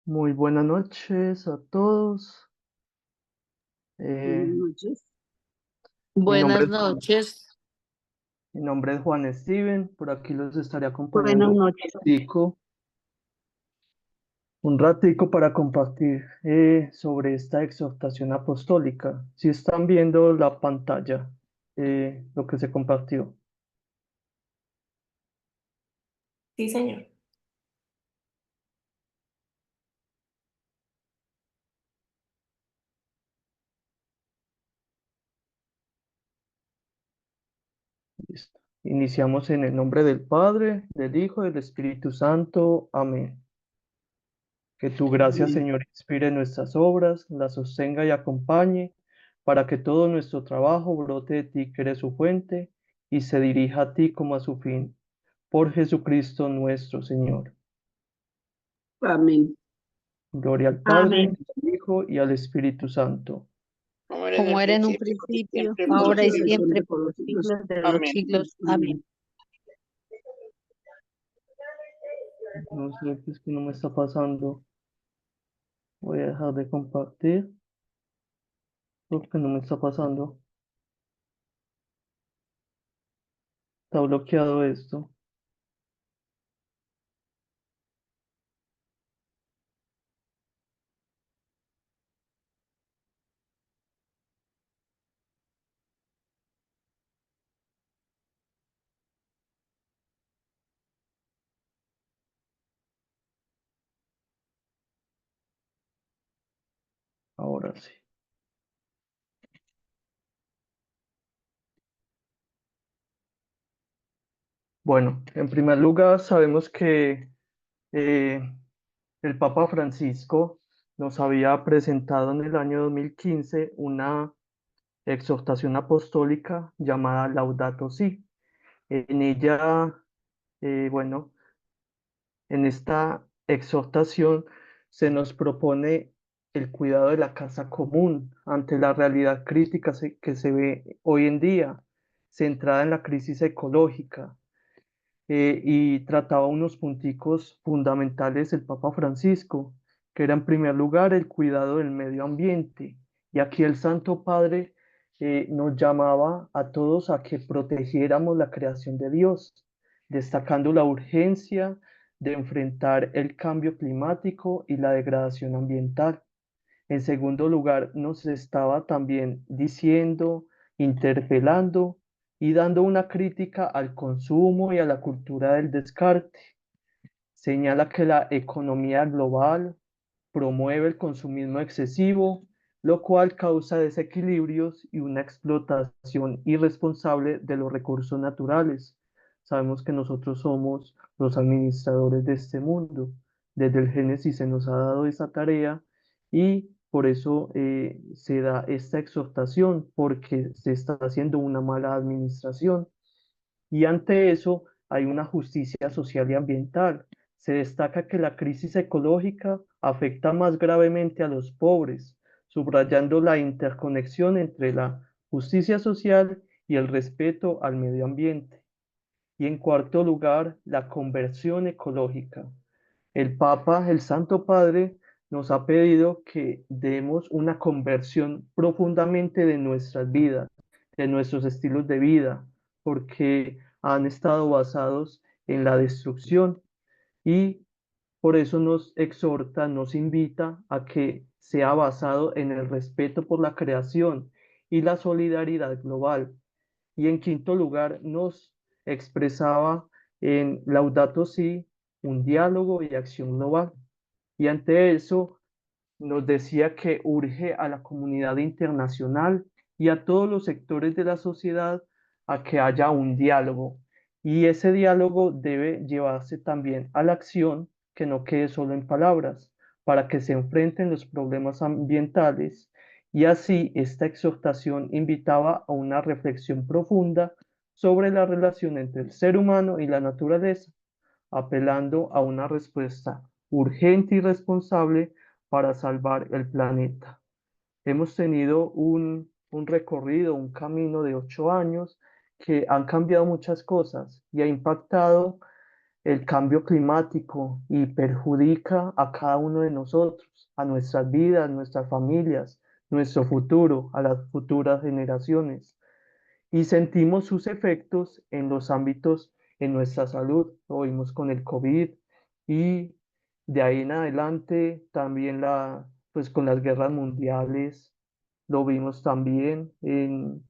Muy buenas noches a todos. Buenas Eh, noches. mi nombre Buenas es Juan, noches. mi nombre es Juan Steven. Por aquí los estaré Buenas acompañando noches. un ratico para compartir sobre esta exhortación apostólica. Si están viendo la pantalla, lo que se compartió. Sí, señor. Listo. Iniciamos en el nombre del Padre, del Hijo y del Espíritu Santo. Amén. Que tu gracia, Amén. Señor, inspire nuestras obras, las sostenga y acompañe, para que todo nuestro trabajo brote de ti, que eres su fuente, y se dirija a ti como a su fin. Por Jesucristo nuestro Señor. Amén. Gloria al Padre, Amén. al Hijo y al Espíritu Santo. Como era en Como el era en un principio, y principio, siempre, por los ahora y Ahora y siglos. siempre, siempre por por los los siglos. siglos de los Amén. siglos. Amén. Amén. No sé qué es que no me está pasando. Voy a dejar de compartir porque no me está pasando. Está bloqueado esto. Ahora sí. Bueno, en primer lugar, sabemos que eh, el Papa Francisco nos había presentado en el año 2015 una exhortación apostólica llamada Laudato Si. En ella, bueno, en esta exhortación se nos propone el cuidado de la casa común ante la realidad crítica que se ve hoy en día, centrada en la crisis ecológica, y trataba unos punticos fundamentales el Papa Francisco, que era en primer lugar el cuidado del medio ambiente. Y aquí el Santo Padre nos llamaba a todos a que protegiéramos la creación de Dios, destacando la urgencia de enfrentar el cambio climático y la degradación ambiental. En segundo lugar, nos estaba también diciendo, interpelando y dando una crítica al consumo y a la cultura del descarte. Señala que la economía global promueve el consumismo excesivo, lo cual causa desequilibrios y una explotación irresponsable de los recursos naturales. Sabemos que nosotros somos los administradores de este mundo. Desde el Génesis se nos ha dado esa tarea y por eso se da esta exhortación, porque se está haciendo una mala administración. Y ante eso hay una justicia social y ambiental. Se destaca que la crisis ecológica afecta más gravemente a los pobres, subrayando la interconexión entre la justicia social y el respeto al medio ambiente. Y en cuarto lugar, la conversión ecológica. El Papa, el Santo Padre, nos ha pedido que demos una conversión profundamente de nuestras vidas, de nuestros estilos de vida, porque han estado basados en la destrucción y por eso nos exhorta, nos invita a que sea basado en el respeto por la creación y la solidaridad global. Y en quinto lugar, nos expresaba en Laudato Si un diálogo y acción global. Y ante eso nos decía que urge a la comunidad internacional y a todos los sectores de la sociedad a que haya un diálogo. Y ese diálogo debe llevarse también a la acción, que no quede solo en palabras, para que se enfrenten los problemas ambientales. Y así esta exhortación invitaba a una reflexión profunda sobre la relación entre el ser humano y la naturaleza, apelando a una respuesta urgente y responsable para salvar el planeta. Hemos tenido un recorrido, un camino de 8 años que han cambiado muchas cosas y ha impactado el cambio climático y perjudica a cada uno de nosotros, a nuestras vidas, nuestras familias, nuestro futuro, a las futuras generaciones. Y sentimos sus efectos en los ámbitos en nuestra salud. Lo vimos con el COVID y de ahí en adelante también pues con las guerras mundiales, lo vimos también en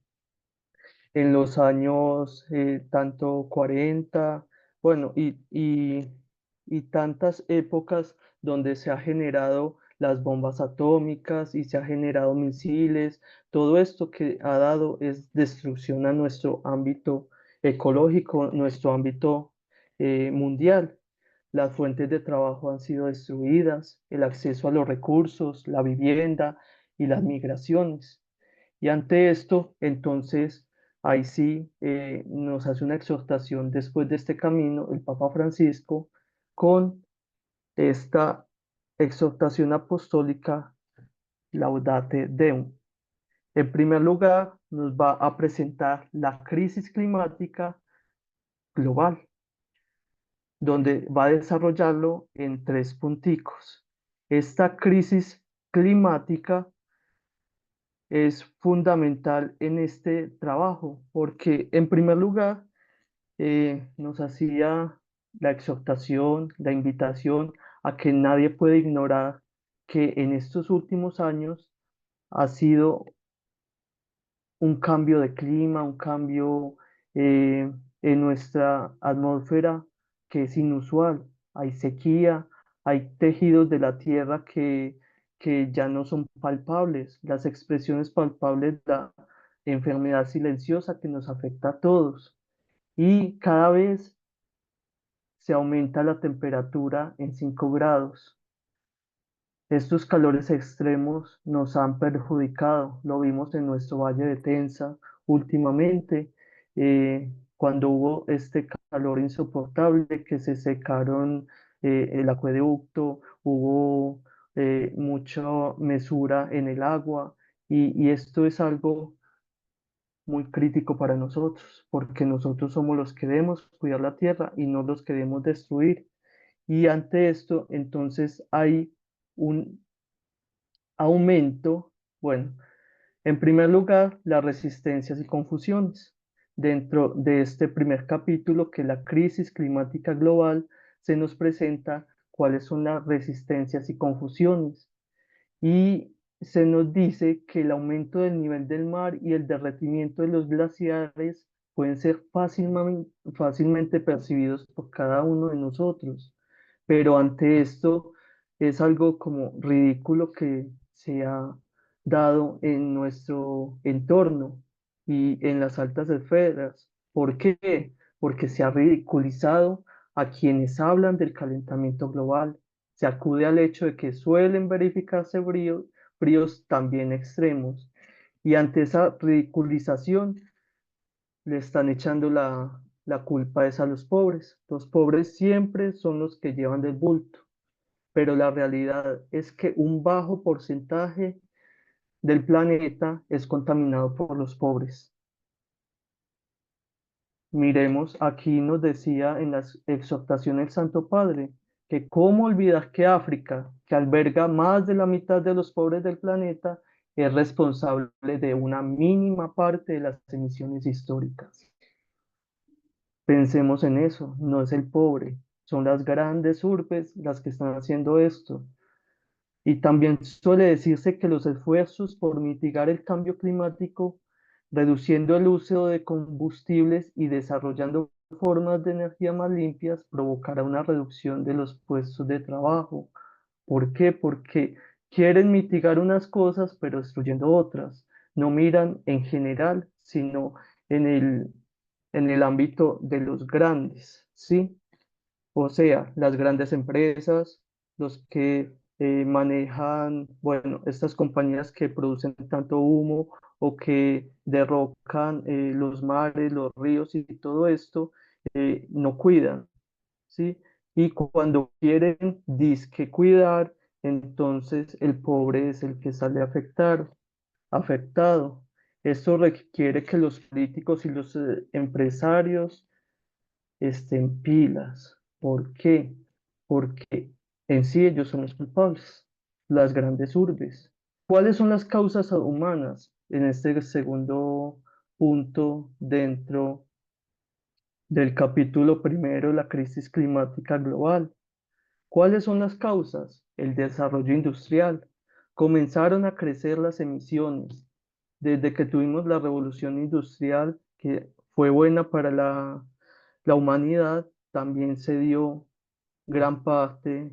los años tanto 40, bueno, y tantas épocas donde se ha generado las bombas atómicas y se ha generado misiles, todo esto que ha dado es destrucción a nuestro ámbito ecológico, nuestro ámbito mundial. Las fuentes de trabajo han sido destruidas, el acceso a los recursos, la vivienda y las migraciones. Y ante esto, entonces, ahí sí nos hace una exhortación después de este camino el Papa Francisco con esta exhortación apostólica Laudate Deum. En primer lugar, nos va a presentar la crisis climática global, donde va a desarrollarlo en tres punticos. Esta crisis climática es fundamental en este trabajo porque, en primer lugar, nos hacía la exhortación, la invitación a que nadie puede ignorar que en estos últimos años ha sido un cambio de clima, un cambio en nuestra atmósfera que es inusual. Hay sequía, hay tejidos de la tierra que ya no son palpables, las expresiones palpables de la enfermedad silenciosa que nos afecta a todos. Y cada vez se aumenta la temperatura en 5 grados. Estos calores extremos nos han perjudicado, lo vimos en nuestro Valle de Tensa últimamente, cuando hubo este calor insoportable que se secaron el acueducto, hubo mucha mesura en el agua y esto es algo muy crítico para nosotros, porque nosotros somos los que debemos cuidar la tierra y no los que debemos destruir. Y ante esto, entonces hay un aumento, bueno, en primer lugar, las resistencias y confusiones. Dentro de este primer capítulo, que es la crisis climática global, se nos presenta cuáles son las resistencias y confusiones. Y se nos dice que el aumento del nivel del mar y el derretimiento de los glaciares pueden ser fácilmente percibidos por cada uno de nosotros. Pero ante esto es algo como ridículo que se ha dado en nuestro entorno y en las altas esferas. ¿Por qué? Porque se ha ridiculizado a quienes hablan del calentamiento global. Se acude al hecho de que suelen verificarse fríos también extremos. Y ante esa ridiculización le están echando la culpa es a los pobres. Los pobres siempre son los que llevan del bulto, pero la realidad es que un bajo porcentaje del planeta es contaminado por los pobres. Miremos, aquí nos decía en las exhortaciones del Santo Padre que cómo olvidar que África, que alberga más de la mitad de los pobres del planeta, es responsable de una mínima parte de las emisiones históricas. Pensemos en eso, no es el pobre, son las grandes urbes las que están haciendo esto. Y también suele decirse que los esfuerzos por mitigar el cambio climático, reduciendo el uso de combustibles y desarrollando formas de energía más limpias, provocará una reducción de los puestos de trabajo. ¿Por qué? Porque quieren mitigar unas cosas, pero destruyendo otras. No miran en general, sino en el ámbito de los grandes, ¿sí? O sea, las grandes empresas, los que manejan, bueno, estas compañías que producen tanto humo o que derrocan los mares, los ríos y todo esto, no cuidan, ¿sí? Y cuando quieren disque cuidar, entonces el pobre es el que sale afectado. Esto requiere que los políticos y los empresarios estén pilas, ¿Por qué? Porque en sí ellos son los culpables, las grandes urbes. ¿Cuáles son las causas humanas en este segundo punto dentro del capítulo primero, la crisis climática global? ¿Cuáles son las causas? El desarrollo industrial. Comenzaron a crecer las emisiones. Desde que tuvimos la revolución industrial, que fue buena para la humanidad, también se dio gran parte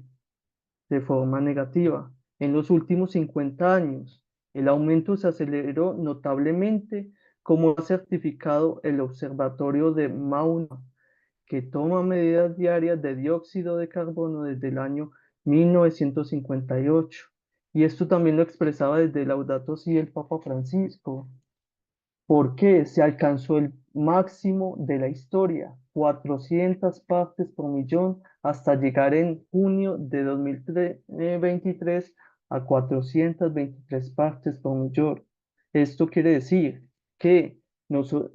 de forma negativa. En los últimos 50 años, el aumento se aceleró notablemente, como ha certificado el Observatorio de Mauna, que toma medidas diarias de dióxido de carbono desde el año 1958. Y esto también lo expresaba desde Laudato Si el Papa Francisco. ¿Por qué? Se alcanzó el máximo de la historia, 400 partes por millón, hasta llegar en junio de 2023 a 423 partes por millón. Esto quiere decir que,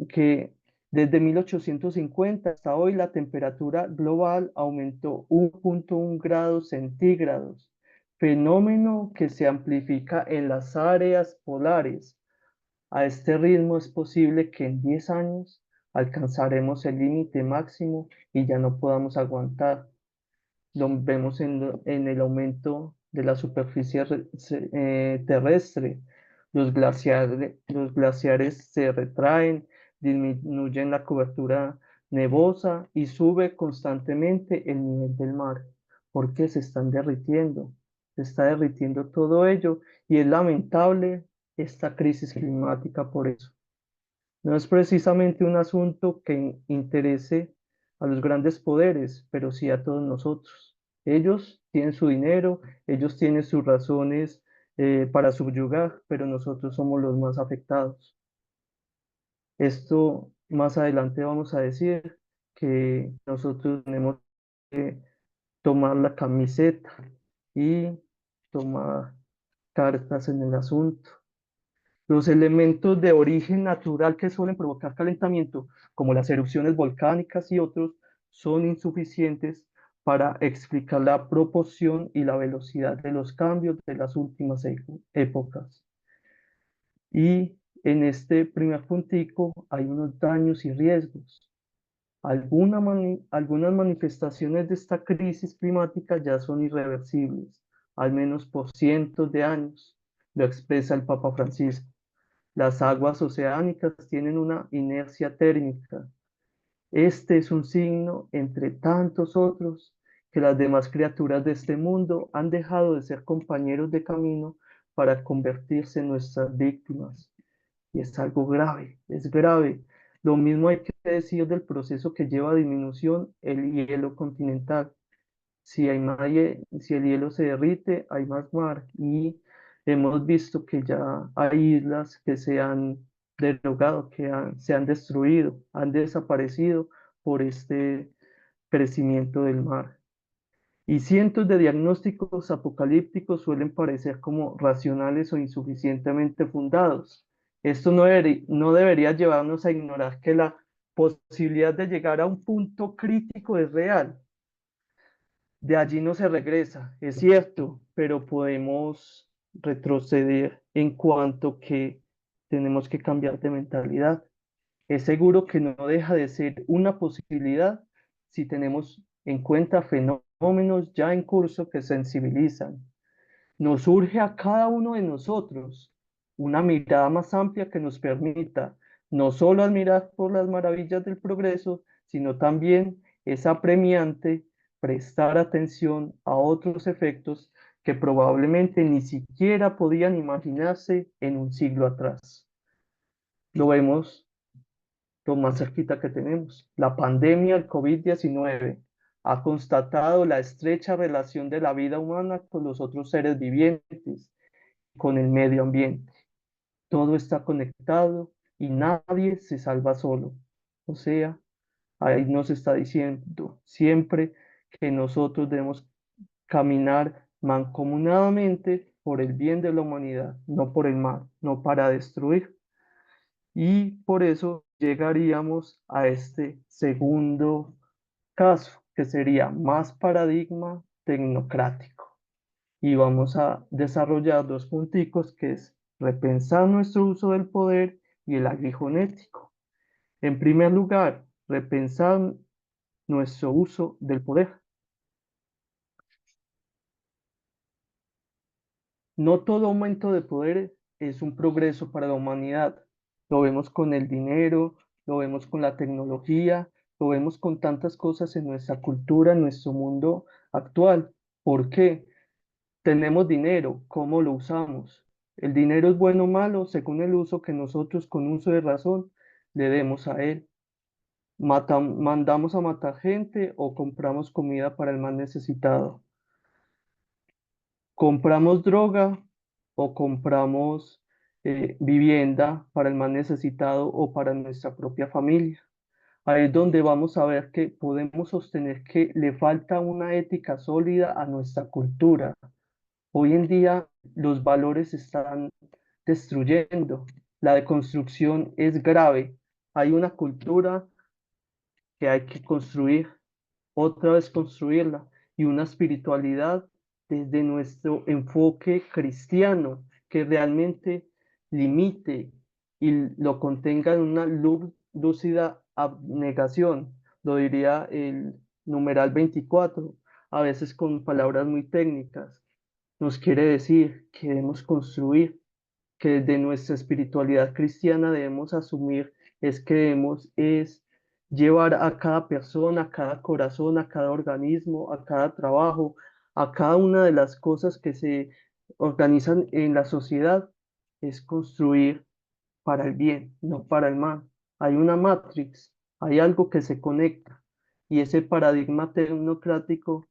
que desde 1850 hasta hoy la temperatura global aumentó 1,1 grados centígrados, fenómeno que se amplifica en las áreas polares. A este ritmo es posible que en 10 años alcanzaremos el límite máximo y ya no podamos aguantar. Lo vemos en el aumento de la superficie terrestre. Los glaciares se retraen, disminuyen la cobertura nevosa y sube constantemente el nivel del mar, porque se están derritiendo. Se está derritiendo todo ello y es lamentable esta crisis climática por eso. No es precisamente un asunto que interese a los grandes poderes, pero sí a todos nosotros. Ellos tienen su dinero, ellos tienen sus razones para subyugar, pero nosotros somos los más afectados. Esto más adelante vamos a decir que nosotros tenemos que tomar la camiseta y tomar cartas en el asunto. Los elementos de origen natural que suelen provocar calentamiento, como las erupciones volcánicas y otros, son insuficientes para explicar la proporción y la velocidad de los cambios de las últimas épocas. Y en este primer puntico hay unos daños y riesgos. Algunas manifestaciones de esta crisis climática ya son irreversibles, al menos por cientos de años, lo expresa el Papa Francisco. Las aguas oceánicas tienen una inercia térmica. Este es un signo, entre tantos otros, que las demás criaturas de este mundo han dejado de ser compañeros de camino para convertirse en nuestras víctimas. Y es algo grave, es grave. Lo mismo hay que decir del proceso que lleva a disminución el hielo continental. Si el hielo se derrite, hay más mar y hemos visto que ya hay islas que se han derogado, se han destruido, han desaparecido por este crecimiento del mar. Y cientos de diagnósticos apocalípticos suelen parecer como racionales o insuficientemente fundados. Esto no debería llevarnos a ignorar que la posibilidad de llegar a un punto crítico es real. De allí no se regresa, es cierto, pero podemos retroceder en cuanto que tenemos que cambiar de mentalidad. Es seguro que no deja de ser una posibilidad si tenemos en cuenta fenómenos ya en curso que sensibilizan. Nos urge a cada uno de nosotros una mirada más amplia que nos permita no solo admirar por las maravillas del progreso, sino también es apremiante prestar atención a otros efectos que probablemente ni siquiera podían imaginarse en un siglo atrás. Lo vemos lo más cerquita que tenemos. La pandemia del COVID-19 ha constatado la estrecha relación de la vida humana con los otros seres vivientes, con el medio ambiente. Todo está conectado y nadie se salva solo. O sea, ahí nos está diciendo siempre que nosotros debemos caminar mancomunadamente por el bien de la humanidad, no por el mal, no para destruir. Y por eso llegaríamos a este segundo caso, que sería más paradigma tecnocrático. Y vamos a desarrollar dos punticos que es repensar nuestro uso del poder y el aguijón ético. En primer lugar, repensar nuestro uso del poder. No todo aumento de poder es un progreso para la humanidad. Lo vemos con el dinero, lo vemos con la tecnología, lo vemos con tantas cosas en nuestra cultura, en nuestro mundo actual. ¿Por qué? Tenemos dinero, ¿cómo lo usamos? El dinero es bueno o malo según el uso que nosotros con uso de razón le demos a él. Mandamos a matar gente o compramos comida para el más necesitado. Compramos droga o compramos vivienda para el más necesitado o para nuestra propia familia. Ahí es donde vamos a ver que podemos sostener que le falta una ética sólida a nuestra cultura. Hoy en día los valores se están destruyendo. La deconstrucción es grave. Hay una cultura que hay que construir, otra vez construirla, y una espiritualidad desde nuestro enfoque cristiano que realmente limite y lo contenga en una lúcida abnegación, lo diría el numeral 24, a veces con palabras muy técnicas. Nos quiere decir que debemos construir, que desde nuestra espiritualidad cristiana debemos asumir es que debemos es llevar a cada persona, a cada corazón, a cada organismo, a cada trabajo, a cada una de las cosas que se organizan en la sociedad, es construir para el bien, no para el mal. Hay una matrix, hay algo que se conecta y ese paradigma tecnocrático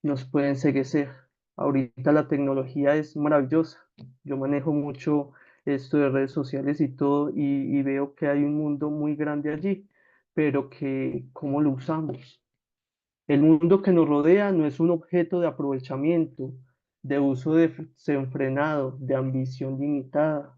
nos puede enceguecer. Ahorita la tecnología es maravillosa. Yo manejo mucho esto de redes sociales y todo y veo que hay un mundo muy grande allí, pero que cómo lo usamos. El mundo que nos rodea no es un objeto de aprovechamiento, de uso desenfrenado, de ambición limitada,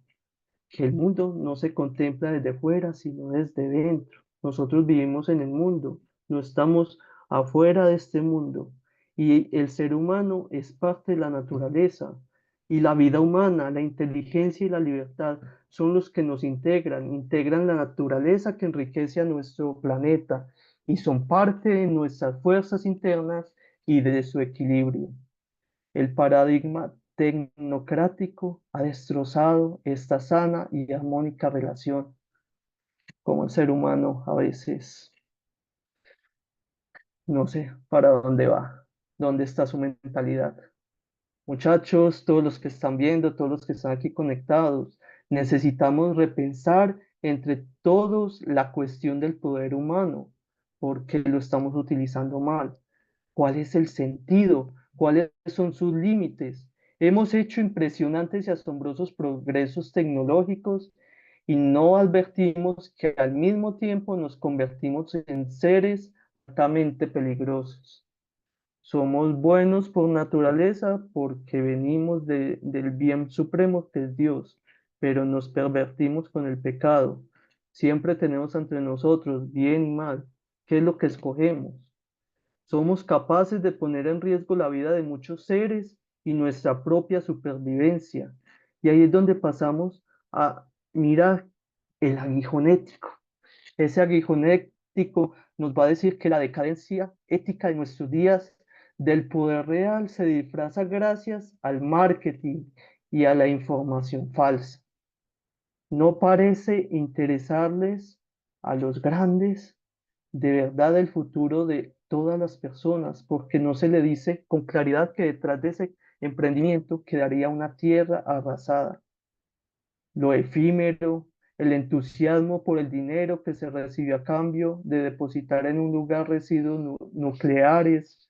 que el mundo no se contempla desde fuera, sino desde dentro. Nosotros vivimos en el mundo, no estamos afuera de este mundo. Y el ser humano es parte de la naturaleza. Y la vida humana, la inteligencia y la libertad son los que nos integran, integran la naturaleza que enriquece a nuestro planeta y son parte de nuestras fuerzas internas y de su equilibrio. El paradigma tecnocrático ha destrozado esta sana y armónica relación. Como el ser humano a veces no sé para dónde va, dónde está su mentalidad. Muchachos, todos los que están viendo, todos los que están aquí conectados, necesitamos repensar entre todos la cuestión del poder humano, porque lo estamos utilizando mal. ¿Cuál es el sentido? ¿Cuáles son sus límites? Hemos hecho impresionantes y asombrosos progresos tecnológicos y no advertimos que al mismo tiempo nos convertimos en seres altamente peligrosos. Somos buenos por naturaleza porque venimos del bien supremo que es Dios, pero nos pervertimos con el pecado. Siempre tenemos entre nosotros bien y mal. ¿Qué es lo que escogemos? Somos capaces de poner en riesgo la vida de muchos seres y nuestra propia supervivencia. Y ahí es donde pasamos a mirar el aguijón ético. Ese aguijón ético nos va a decir que la decadencia ética de nuestros días del poder real se disfraza gracias al marketing y a la información falsa. No parece interesarles a los grandes de verdad el futuro de todas las personas, porque no se le dice con claridad que detrás de ese emprendimiento quedaría una tierra arrasada. Lo efímero, el entusiasmo por el dinero que se recibió a cambio de depositar en un lugar residuos nucleares,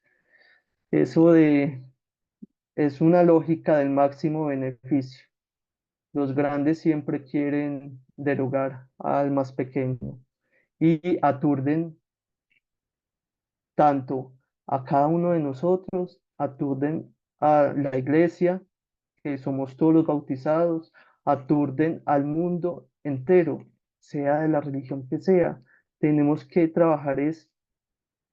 eso de, es una lógica del máximo beneficio. Los grandes siempre quieren derogar al más pequeño y aturden tanto a cada uno de nosotros, aturden a la iglesia, que somos todos los bautizados, aturden al mundo entero, sea de la religión que sea. Tenemos que trabajar es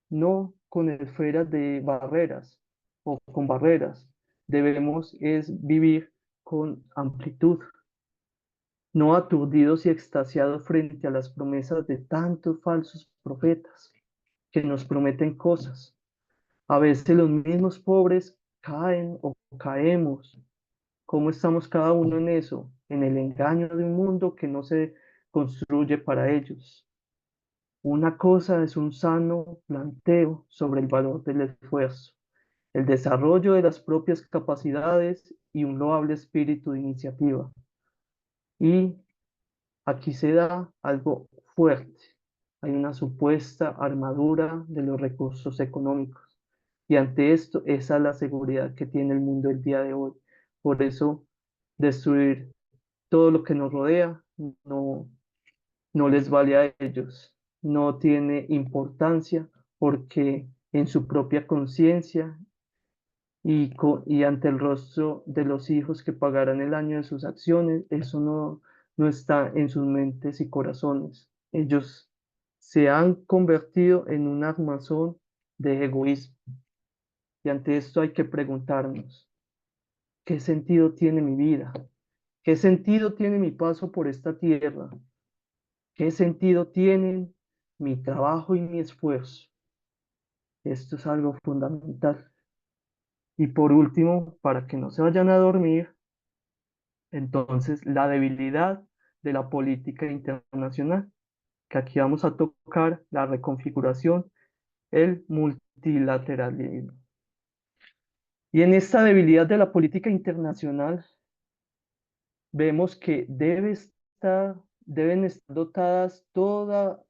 no con esferas de barreras o con barreras. Debemos es vivir con amplitud, no aturdidos y extasiados frente a las promesas de tantos falsos profetas que nos prometen cosas. A veces los mismos pobres caen o caemos. ¿Cómo estamos cada uno en eso? En el engaño de un mundo que no se construye para ellos. Una cosa es un sano planteo sobre el valor del esfuerzo, el desarrollo de las propias capacidades y un loable espíritu de iniciativa. Y aquí se da algo fuerte. Hay una supuesta armadura de los recursos económicos. Y ante esto, esa es la seguridad que tiene el mundo el día de hoy. Por eso, destruir todo lo que nos rodea no, no les vale a ellos. No tiene importancia porque en su propia conciencia y ante el rostro de los hijos que pagarán el año de sus acciones, eso no está en sus mentes y corazones. Ellos se han convertido en un armazón de egoísmo. Y ante esto hay que preguntarnos, ¿qué sentido tiene mi vida? ¿Qué sentido tiene mi paso por esta tierra? ¿Qué sentido tienen mi trabajo y mi esfuerzo? Esto es algo fundamental. Y por último, para que no se vayan a dormir, entonces la debilidad de la política internacional, que aquí vamos a tocar la reconfiguración, el multilateralismo. Y en esta debilidad de la política internacional vemos que deben estar dotadas toda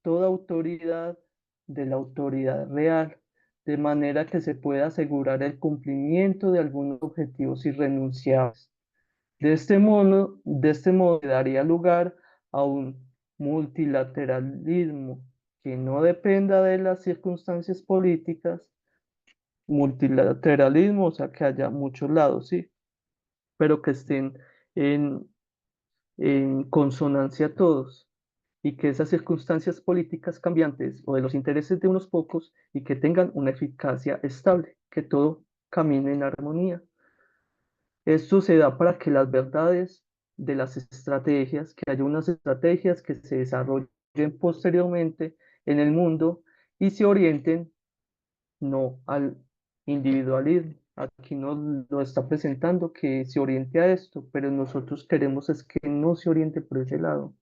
autoridad de la autoridad real, de manera que se pueda asegurar el cumplimiento de algunos objetivos irrenunciables. De este modo daría lugar a un multilateralismo que no dependa de las circunstancias políticas, multilateralismo, o sea, que haya muchos lados, sí, pero que estén en, en consonancia todos y que esas circunstancias políticas cambiantes o de los intereses de unos pocos y que tengan una eficacia estable, que todo camine en armonía. Esto se da para que las verdades de las estrategias, que haya unas estrategias que se desarrollen posteriormente en el mundo y se orienten no al individualismo. Aquí nos lo está presentando que se oriente a esto, pero nosotros queremos es que no se oriente por ese lado,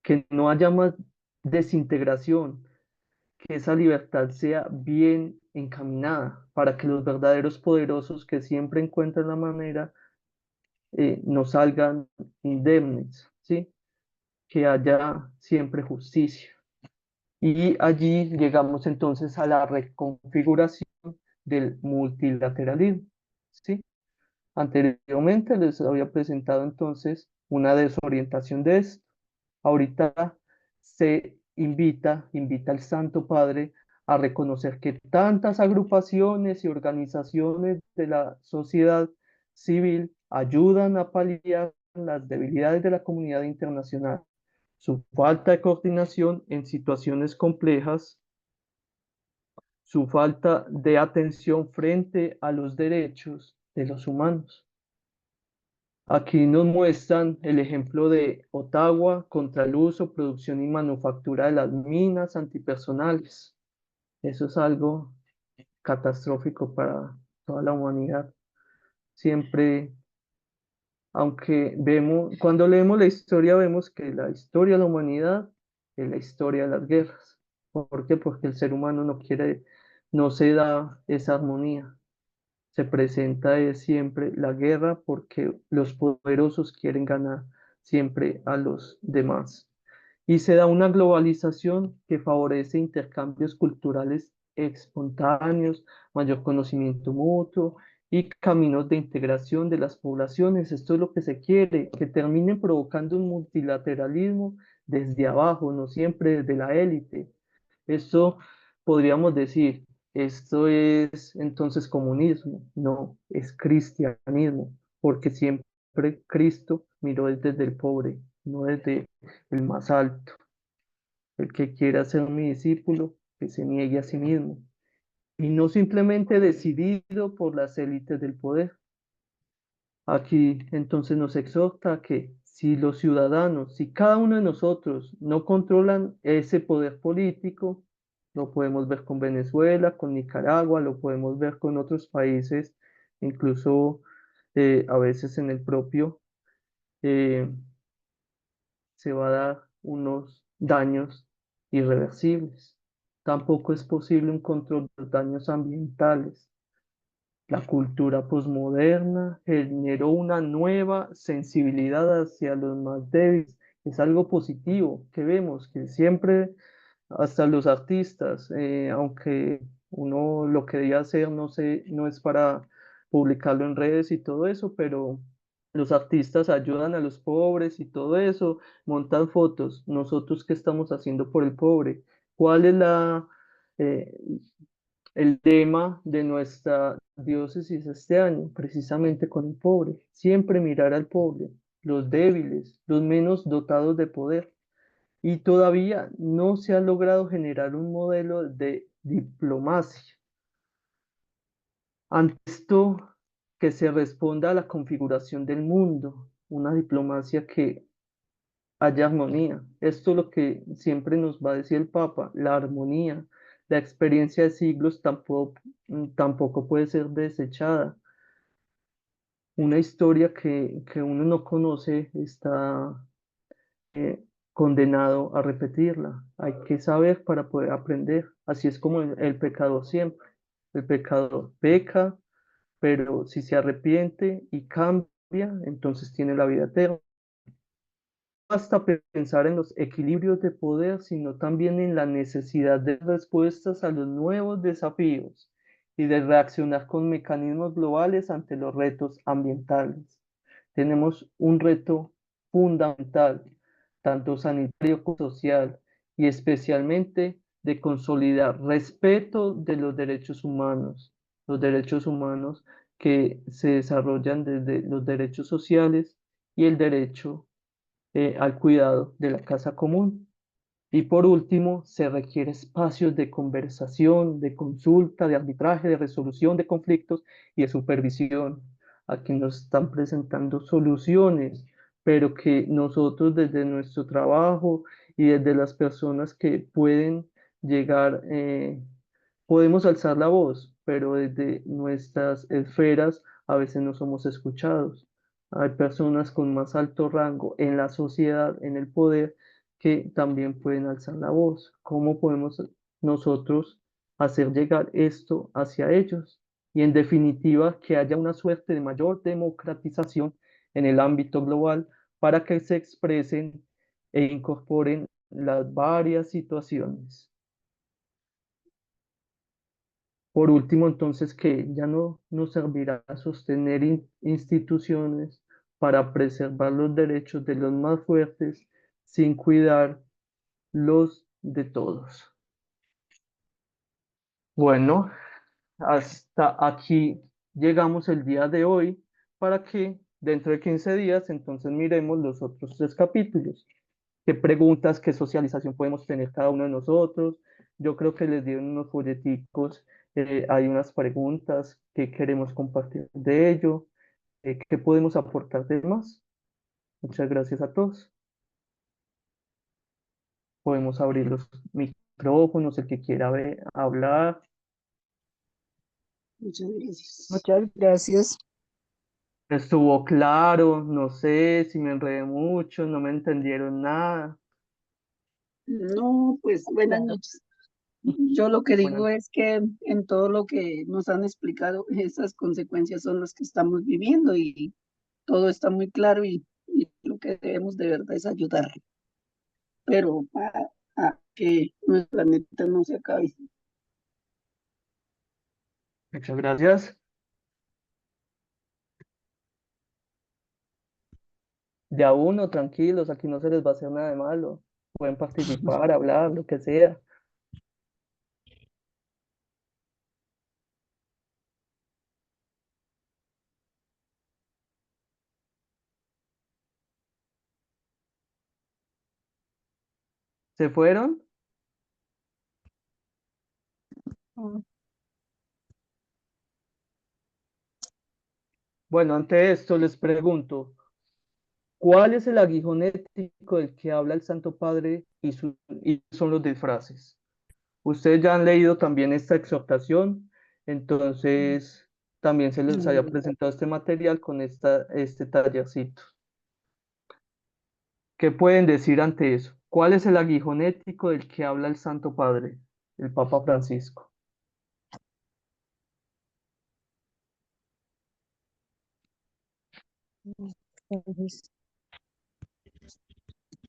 que no haya más desintegración, que esa libertad sea bien encaminada para que los verdaderos poderosos que siempre encuentran la manera no salgan indemnes, ¿sí? Que haya siempre justicia. Y allí llegamos entonces a la reconfiguración del multilateralismo, ¿sí? Anteriormente les había presentado entonces una desorientación de esto. Ahorita se invita al Santo Padre a reconocer que tantas agrupaciones y organizaciones de la sociedad civil ayudan a paliar las debilidades de la comunidad internacional, su falta de coordinación en situaciones complejas, su falta de atención frente a los derechos de los humanos. Aquí nos muestran el ejemplo de Ottawa contra el uso, producción y manufactura de las minas antipersonales. Eso es algo catastrófico para toda la humanidad. Siempre, aunque cuando leemos la historia, vemos que la historia de la humanidad es la historia de las guerras. ¿Por qué? Porque el ser humano no se da esa armonía. Se presenta siempre la guerra porque los poderosos quieren ganar siempre a los demás. Y se da una globalización que favorece intercambios culturales espontáneos, mayor conocimiento mutuo y caminos de integración de las poblaciones. Esto es lo que se quiere, que terminen provocando un multilateralismo desde abajo, no siempre desde la élite. Esto podríamos decir, esto es entonces comunismo, no, es cristianismo, porque siempre Cristo miró desde el pobre, no desde el más alto. El que quiera ser mi discípulo, que se niegue a sí mismo. y no simplemente decidido por las élites del poder. Aquí entonces nos exhorta a que si los ciudadanos, si cada uno de nosotros no controlan ese poder político, lo podemos ver con Venezuela, con Nicaragua, lo podemos ver con otros países, incluso a veces en el propio, eh, se va a dar unos daños irreversibles. Tampoco es posible un control de los daños ambientales. La cultura posmoderna generó una nueva sensibilidad hacia los más débiles. Es algo positivo que vemos, que siempre, hasta los artistas, aunque uno lo quería hacer, no sé, no es para publicarlo en redes y todo eso, pero los artistas ayudan a los pobres y todo eso, montan fotos. Nosotros, ¿qué estamos haciendo por el pobre? ¿Cuál es eh, el tema de nuestra diócesis este año? Precisamente con el pobre, siempre mirar al pobre, los débiles, los menos dotados de poder. Y todavía no se ha logrado generar un modelo de diplomacia. Ante esto, que se responda a la configuración del mundo, una diplomacia que haya armonía. Esto es lo que siempre nos va a decir el Papa, la armonía. La experiencia de siglos tampoco puede ser desechada. Una historia que uno no conoce está eh, condenado a repetirla. Hay que saber para poder aprender. Así es como el pecador siempre. El pecador peca, pero si se arrepiente y cambia, entonces tiene la vida eterna. Basta pensar en los equilibrios de poder, sino también en la necesidad de respuestas a los nuevos desafíos y de reaccionar con mecanismos globales ante los retos ambientales. Tenemos un reto fundamental, tanto sanitario como social, y especialmente de consolidar respeto de los derechos humanos que se desarrollan desde los derechos sociales y el derecho al cuidado de la casa común. Y por último, se requiere espacios de conversación, de consulta, de arbitraje, de resolución de conflictos y de supervisión. Aquí nos están presentando soluciones, pero que nosotros desde nuestro trabajo y desde las personas que pueden llegar, podemos alzar la voz, pero desde nuestras esferas a veces no somos escuchados. Hay personas con más alto rango en la sociedad, en el poder, que también pueden alzar la voz. ¿Cómo podemos nosotros hacer llegar esto hacia ellos? Y en definitiva, que haya una suerte de mayor democratización en el ámbito global para que se expresen e incorporen las varias situaciones. Por último, entonces, que ya no nos servirá sostener instituciones para preservar los derechos de los más fuertes sin cuidar los de todos. Bueno, hasta aquí llegamos el día de hoy para que dentro de 15 días entonces miremos los otros 3 capítulos. ¿Qué preguntas, qué socialización podemos tener cada uno de nosotros? Yo creo que les dieron unos folleticos, hay unas preguntas que queremos compartir de ello, qué podemos aportar de más. Muchas gracias a todos. Podemos abrir los micrófonos, el que quiera hablar. Muchas gracias. Muchas gracias. Estuvo claro, no sé si me enredé mucho, no me entendieron nada. No, pues buenas Claro. noches. Yo lo que Bueno, digo es que en todo lo que nos han explicado, esas consecuencias son las que estamos viviendo y todo está muy claro y lo que debemos de verdad es ayudar, pero a que nuestro planeta no se acabe. muchas gracias. De a uno, tranquilos, aquí no se les va a hacer nada de malo. Pueden participar, hablar, lo que sea. ¿Se fueron? Mm. Bueno, ante esto les pregunto, ¿cuál es el aguijón ético del que habla el Santo Padre y son los disfraces? Ustedes ya han leído también esta exhortación, entonces también se les había Mm, presentado este material con este tallercito. ¿Qué pueden decir ante eso? ¿Cuál es el aguijón ético del que habla el Santo Padre, el Papa Francisco? Entonces,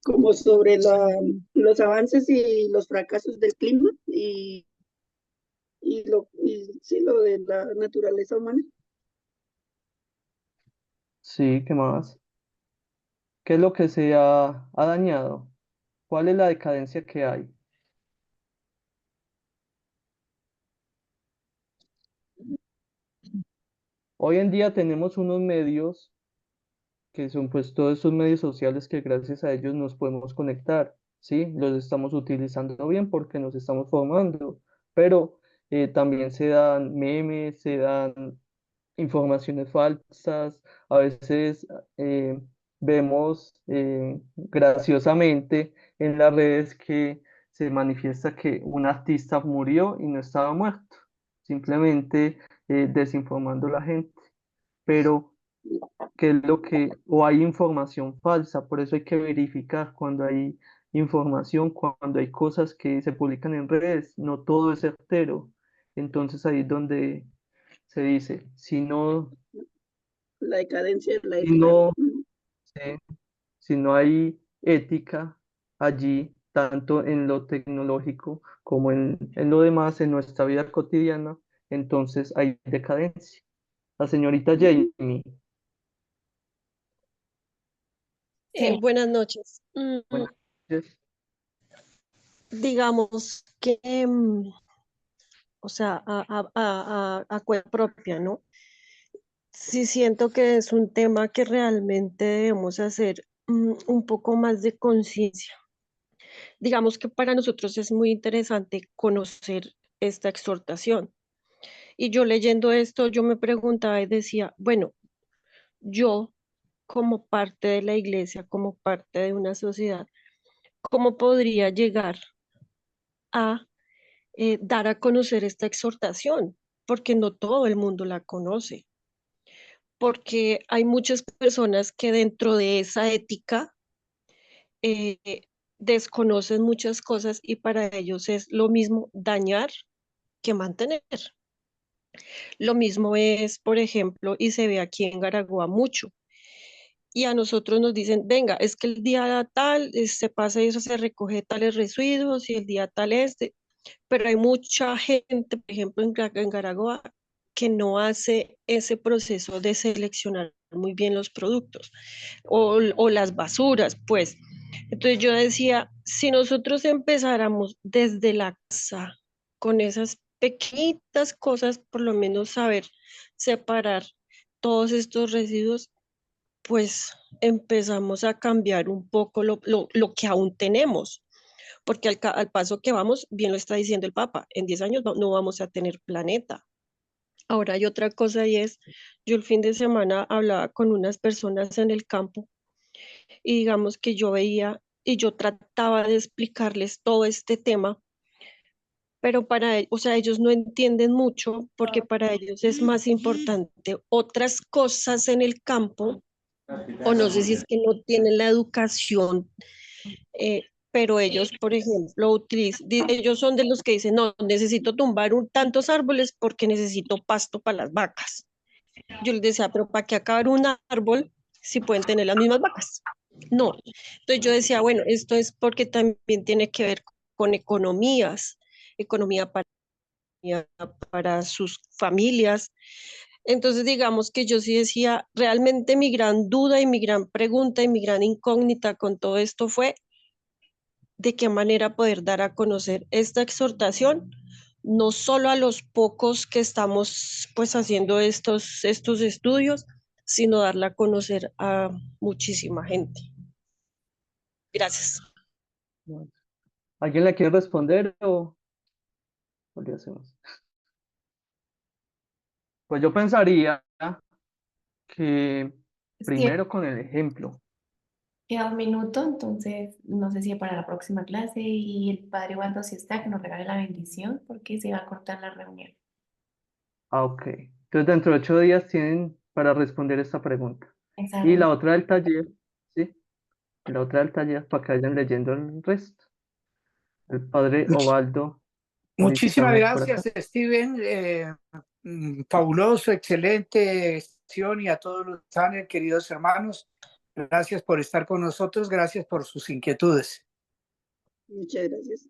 como sobre los avances y los fracasos del clima y sí, lo de la naturaleza humana. Sí, ¿qué más? ¿Qué es lo que ha dañado? ¿Cuál es la decadencia que hay? Hoy en día tenemos unos medios que son pues todos estos medios sociales que gracias a ellos nos podemos conectar, ¿sí? Los estamos utilizando bien porque nos estamos formando, pero también se dan memes, se dan informaciones falsas, a veces vemos graciosamente en las redes que se manifiesta que un artista murió y no estaba muerto, simplemente desinformando a la gente, pero qué es lo que, o hay información falsa, por eso hay que verificar cuando hay información, cuando hay cosas que se publican en redes, no todo es certero. Entonces ahí es donde se dice, La decadencia de la si ética. no, eh, si no hay ética allí, tanto en lo tecnológico como en lo demás, en nuestra vida cotidiana, entonces hay decadencia. La señorita Ujú. Jamie, sí, Buenas noches. buenas noches. digamos que, o sea, a cuenta propia, ¿no? Sí siento que es un tema que realmente debemos hacer un poco más de conciencia. Digamos que para nosotros es muy interesante conocer esta exhortación. Y yo leyendo esto, yo me preguntaba y decía, bueno, yo como parte de la iglesia, como parte de una sociedad, ¿cómo podría llegar a dar a conocer esta exhortación? Porque no todo el mundo la conoce, porque hay muchas personas que dentro de esa ética eh, desconocen muchas cosas y para ellos es lo mismo dañar que mantener. Lo mismo es, por ejemplo, y se ve aquí en Garagua mucho. Y a nosotros nos dicen, venga, es que el día tal se pasa y eso se recoge tales residuos y el día tal este, pero hay mucha gente, por ejemplo, en Garagua, que no hace ese proceso de seleccionar muy bien los productos o las basuras, pues. Entonces yo decía, si nosotros empezáramos desde la casa con esas pequeñitas cosas, por lo menos saber separar todos estos residuos, pues empezamos a cambiar un poco lo que aún tenemos, porque al paso que vamos, bien lo está diciendo el Papa, en 10 años no vamos a tener planeta. Ahora hay otra cosa y es, yo el fin de semana hablaba con unas personas en el campo y digamos que yo veía y yo trataba de explicarles todo este tema, pero o sea, ellos no entienden mucho porque para ellos es más importante otras cosas en el campo, o no sé si es que no tienen la educación, pero ellos, por ejemplo, ellos son de los que dicen, no, necesito tumbar tantos árboles porque necesito pasto para las vacas. Yo les decía, pero ¿para qué acabar un árbol si pueden tener las mismas vacas? No. Entonces yo decía, bueno, esto es porque también tiene que ver con economías, economía para sus familias. Entonces, digamos que yo sí decía, realmente mi gran duda y mi gran pregunta y mi gran incógnita con todo esto fue de qué manera poder dar a conocer esta exhortación, no solo a los pocos que estamos pues haciendo estos estudios, sino darla a conocer a muchísima gente. Gracias. ¿Alguien le quiere responder o le hacemos? Pues yo pensaría que Es primero con el ejemplo. queda un minuto, entonces no sé si para la próxima clase y el padre Waldo si está, que nos regale la bendición porque se va a cortar la reunión. Ah, ok. Entonces dentro de 8 días tienen para responder esta pregunta. Esa Y la reunión. otra del taller, ¿sí? Y la otra del taller para que vayan leyendo el resto. El padre Much- Ovaldo no Muchísimas estamos por acá. gracias, Steven. Fabuloso, excelente sesión, y a todos los paneles, queridos hermanos, gracias por estar con nosotros, gracias por sus inquietudes. Muchas gracias.